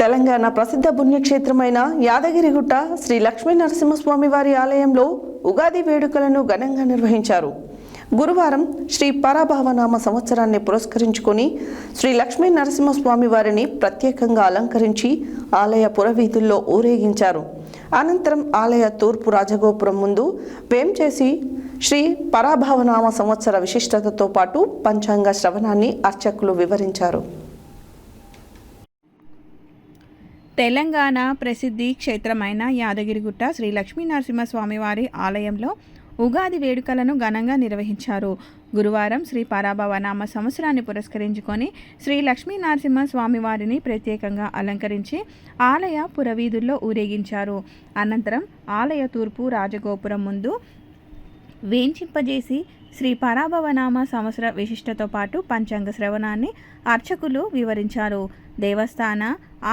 తెలంగాణ ప్రసిద్ధ పుణ్యక్షేత్రమైన యాదగిరిగుట్ట శ్రీ లక్ష్మీ నరసింహస్వామి వారి ఆలయంలో ఉగాది వేడుకలను ఘనంగా నిర్వహించారు. గురువారం శ్రీ పరాభవనామ సంవత్సరాన్ని పురస్కరించుకొని శ్రీ లక్ష్మీ నరసింహస్వామి వారిని ప్రత్యేకంగా అలంకరించి ఆలయ పురవీధుల్లో ఊరేగించారు. అనంతరం ఆలయ తూర్పు రాజగోపురం ముందు వేంచేసి శ్రీ పరాభవనామ సంవత్సర విశిష్టతతో పాటు పంచాంగ శ్రవణాన్ని అర్చకులు వివరించారు. తెలంగాణ ప్రసిద్ధి క్షేత్రమైన యాదగిరిగుట్ట శ్రీ లక్ష్మీ నరసింహస్వామి వారి ఆలయంలో ఉగాది వేడుకలను ఘనంగా నిర్వహించారు. గురువారం శ్రీ పరాభవనామ సంవత్సరాన్ని పురస్కరించుకొని శ్రీ లక్ష్మీ నరసింహస్వామి వారిని ప్రత్యేకంగా అలంకరించి ఆలయ పురవీధుల్లో ఊరేగించారు. అనంతరం ఆలయ తూర్పు రాజగోపురం ముందు వేంచింపజేసి శ్రీ పరాభవనామ సంవత్సర విశిష్టతో పాటు పంచాంగ శ్రవణాన్ని అర్చకులు వివరించారు. దేవస్థాన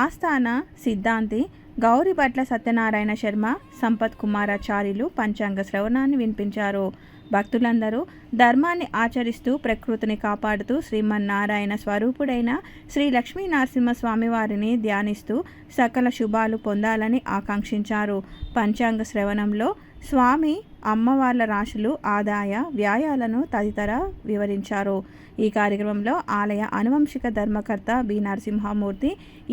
ఆస్థాన సిద్ధాంతి గౌరిభట్ల సత్యనారాయణ శర్మ, సంపత్ కుమారాచార్యులు పంచాంగ శ్రవణాన్ని వినిపించారు. భక్తులందరూ ధర్మాన్ని ఆచరిస్తూ ప్రకృతిని కాపాడుతూ శ్రీమన్నారాయణ స్వరూపుడైన శ్రీ లక్ష్మీ నరసింహస్వామి వారిని ధ్యానిస్తూ సకల శుభాలు పొందాలని ఆకాంక్షించారు. పంచాంగ శ్రవణంలో స్వామి అమ్మవార్ల రాశులు, ఆదాయ వ్యయాలను తదితర వివరించారు. ఈ కార్యక్రమంలో ఆలయ అనువంశిక ధర్మకర్త బి నరసింహమూర్తి,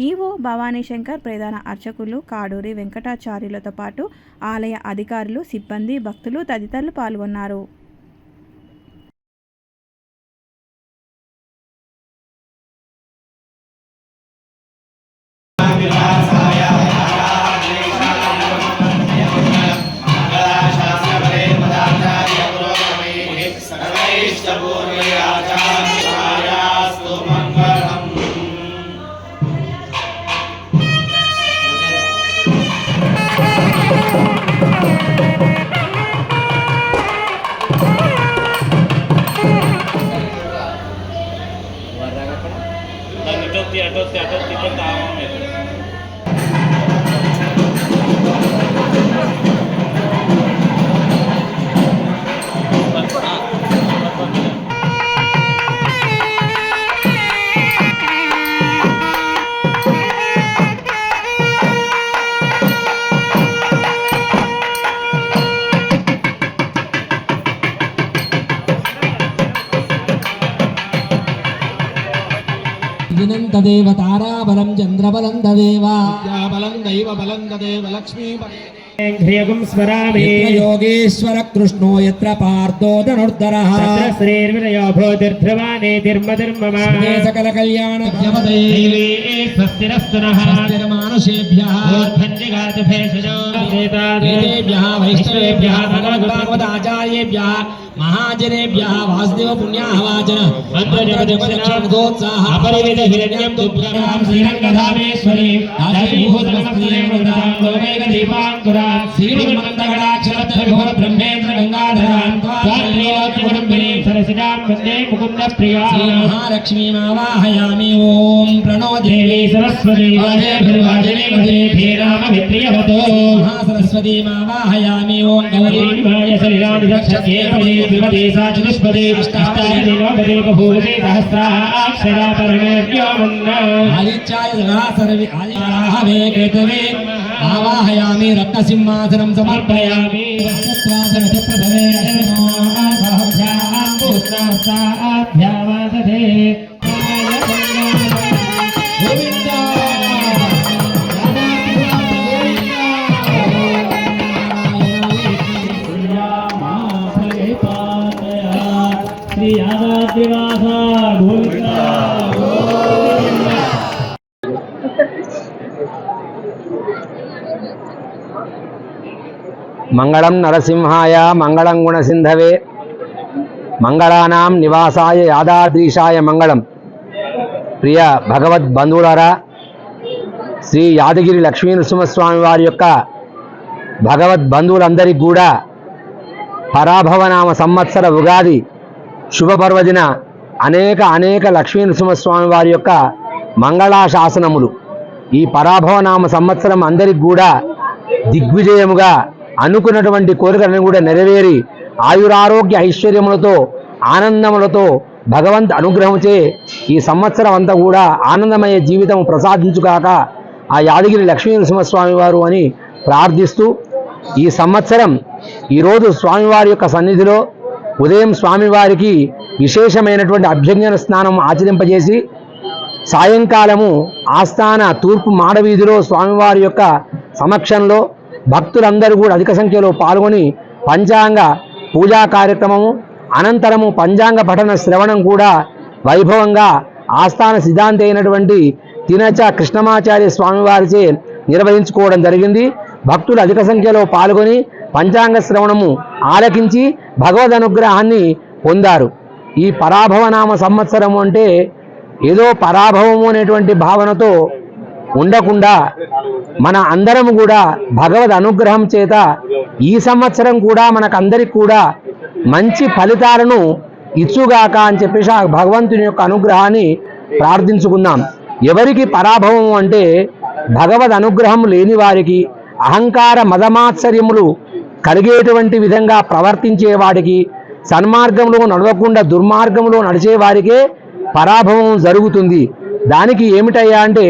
ఈవో భవానీశంకర్, ప్రధాన అర్చకులు కాడూరి వెంకటాచార్యులతో పాటు ఆలయ అధికారులు, సిబ్బంది, భక్తులు తదితరులు పాల్గొన్నారు. तदेव ताराबलं चन्द्रबलं तदेव विद्याबलं दैवबलं तदेव लक्ष्मीबलं स्मरामि योगेश्वर कृष्णो यत्र पार्थो धनुर्धरः तत्र श्रीर्विनयो भूतिर्ध्रुवाने धर्मधर्मः सकल कल्याण देवी स्वस्तिरस्तु नः स्वस्तिर्मानुषेभ्यः ऊर्ध्वञ्जिगातु भेषजो वेदेभ्यः वैष्णवेभ्यः भगवद्भागवताचार्येभ्यः महाजनेभ्यः वासुदेव पुण्याहवाचन मंत्रजगदोत्साह अपरिविध हिरण्यं तुभ्यं श्रीरंगधामेश्वरी आदिभूतमस्तेवदां लोकैक दीपांकुरां श्रीमन्तगणाक्षरत्रिभुवन ब्रह्मेन्द्र गंगाधरां त्वात्रिलोककुटुम्बिनीं सरसिजां वन्दे मुकुन्दप्रियां श्रीमहालक्ष्मीमावाहयामि ओं प्रणो देवी सरस्वती वाजने भीरामभिप्रियवतो महासरस्वतीमावाहयामि ओं गौरी माय शरीरादिदक्षके विमते सा चतुष्पदे अष्टादशे बभूवते सहस्राक्षरा परमेभ्यो वन्दना आदित्याय सदा सर्वे आदिराहवे केतवे आवाहयामि रत्नसिंहासनं समर्पयामि वस्त्रासनप्रभवे सहस्राभ्यां पुष्णाभ्यावादधे मंगलम नरसिंहाय मंगलं गुणसिंधवे मंगलानां निवासाय यादाद्रीशाय मंगलम। प्रिय भगवद बंधुलारा श्री यादगिरी लक्ष्मी नरसिंहस्वामी वारी యొక్క భగవద్ బంధువులందరికీ కూడా పరాభవనామ సంవత్సర ఉగాది శుభపర్వదిన అనేక లక్ష్మీ నరసింహస్వామి వారి యొక్క మంగళాశాసనములు ఈ పరాభవనామ సంవత్సరం అందరికీ కూడా దిగ్విజయముగా అనుకున్నటువంటి కోరికలను కూడా నెరవేరి ఆయురారోగ్య ఐశ్వర్యములతో ఆనందములతో భగవంత్ అనుగ్రహంచే ఈ సంవత్సరం అంతా కూడా ఆనందమయ జీవితం ప్రసాదించుగాక ఆ యాదగిరి లక్ష్మీ నరసింహస్వామి వారు అని ప్రార్థిస్తూ ఈ సంవత్సరం ఈరోజు స్వామివారి యొక్క సన్నిధిలో ఉదయం స్వామివారికి విశేషమైనటువంటి అభ్యంజన స్నానం ఆచరింపజేసి సాయంకాలము ఆస్థాన తూర్పు మాడవీధిలో స్వామివారి యొక్క సమక్షంలో భక్తులందరూ కూడా అధిక సంఖ్యలో పాల్గొని పంచాంగ పూజా కార్యక్రమము అనంతరము పంచాంగ పఠన శ్రవణం కూడా వైభవంగా ఆస్థాన సిద్ధాంతి అయినటువంటి తినచ కృష్ణమాచార్య స్వామివారిచే నిర్వహించుకోవడం జరిగింది. భక్తులు అధిక సంఖ్యలో పాల్గొని పంచాంగ శ్రవణము ఆలకించి భగవద్ అనుగ్రహాన్ని పొందారు. ఈ పరాభవనామ సంవత్సరము అంటే ఏదో పరాభవము అనేటువంటి భావనతో ఉండకుండా మన అందరం కూడా భగవద్ అనుగ్రహం చేత ఈ సంవత్సరం కూడా మనకందరికి కూడా మంచి ఫలితాలను ఇచ్చుగాక అని చెప్పేసి ఆ భగవంతుని యొక్క అనుగ్రహాన్ని ప్రార్థించుకుందాం. ఎవరికి పరాభవం అంటే భగవద్ అనుగ్రహం లేని వారికి, అహంకార మదమాత్సర్యములు కలిగేటువంటి విధంగా ప్రవర్తించే వాడికి, సన్మార్గంలో నడవకుండా దుర్మార్గంలో నడిచేవారికే పరాభవం జరుగుతుంది. దానికి ఏమిటయ్యా అంటే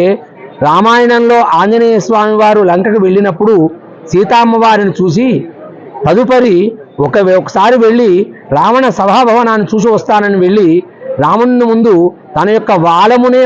రామాయణంలో ఆంజనేయ స్వామి వారు లంకకు వెళ్ళినప్పుడు సీతామ్మవారిని చూసి తదుపరి ఒకసారి వెళ్ళి రావణ సభాభవనాన్ని చూసి వస్తానని వెళ్ళి రావణుని ముందు తన యొక్క వాలమునే